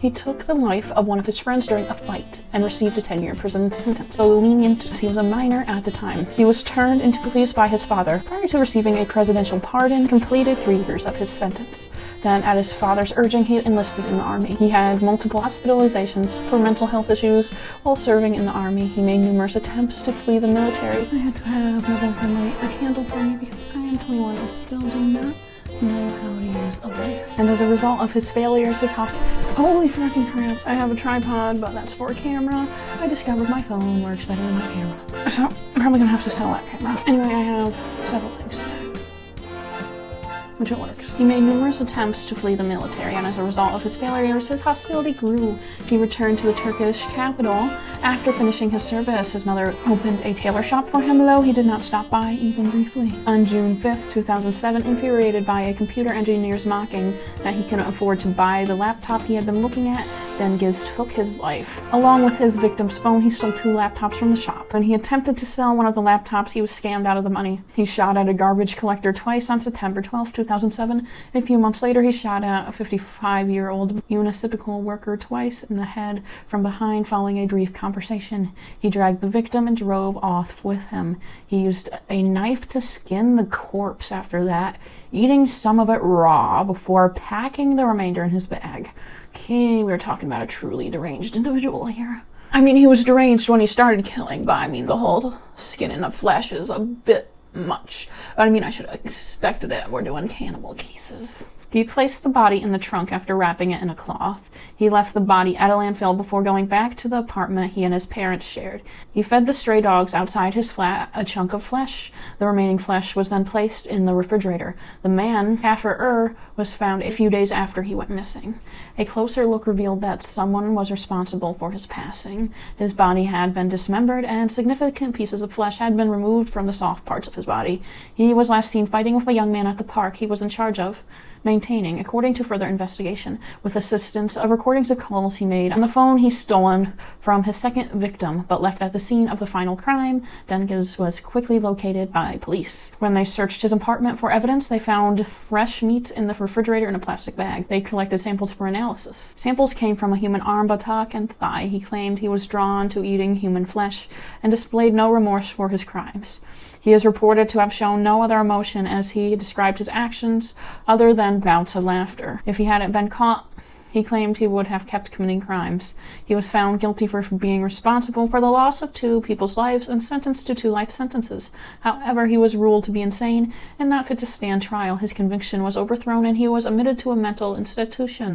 He took the life of one of his friends during a fight and received a 10-year prison sentence, so lenient as he was a minor at the time. He was turned into police by his father prior to receiving a presidential pardon, completed 3 years of his sentence. Then, at his father's urging, he enlisted in the army. He had multiple hospitalizations for mental health issues while serving in the army. He made numerous attempts to flee the military. I had to have my boyfriend light a candle for me because I am 21 and still do not know how to use a light. And as a result of his failures, his holy fucking crap, I have a tripod, but that's for a camera. I discovered my phone works better than my camera. So, I'm probably gonna have to sell that camera. Anyway, I have several things to say. Which it works. He made numerous attempts to flee the military, and as a result of his failures, his hostility grew. He returned to the Turkish capital after finishing his service. His mother opened a tailor shop for him, though he did not stop by even briefly. On June 5th, 2007, infuriated by a computer engineer's mocking that he couldn't afford to buy the laptop he had been looking at, Dengiz took his life. Along with his victim's phone, he stole 2 laptops from the shop. When he attempted to sell one of the laptops, he was scammed out of the money. He shot at a garbage collector twice on September 12, 2007. A few months later, he shot at a 55-year-old municipal worker twice in the head from behind following a brief conversation. He dragged the victim and drove off with him. He used a knife to skin the corpse after that, eating some of it raw before packing the remainder in his bag. Okay, we're talking about a truly deranged individual here. I mean, he was deranged when he started killing, but I mean, the whole skin and the flesh is a bit much. But I mean, I should have expected it. We're doing cannibal cases. He placed the body in the trunk after wrapping it in a cloth. He left the body at a landfill before going back to the apartment he and his parents shared. He fed the stray dogs outside his flat a chunk of flesh. The remaining flesh was then placed in the refrigerator. The man, Kafir, was found a few days after he went missing. A closer look revealed that someone was responsible for his passing. His body had been dismembered, and significant pieces of flesh had been removed from the soft parts of his body. He was last seen fighting with a young man at the park he was in charge of maintaining, according to further investigation, with assistance of recordings of calls he made on the phone he stolen from his second victim, but left at the scene of the final crime. Dengiz was quickly located by police. When they searched his apartment for evidence, they found fresh meat in the refrigerator in a plastic bag. They collected samples for analysis. Samples came from a human arm, buttock, and thigh. He claimed he was drawn to eating human flesh and displayed no remorse for his crimes. He is reported to have shown no other emotion as he described his actions other than bouts of laughter. If he hadn't been caught, he claimed he would have kept committing crimes. He was found guilty for being responsible for the loss of 2 people's lives and sentenced to 2 life sentences. However, he was ruled to be insane and not fit to stand trial. His conviction was overthrown and he was admitted to a mental institution.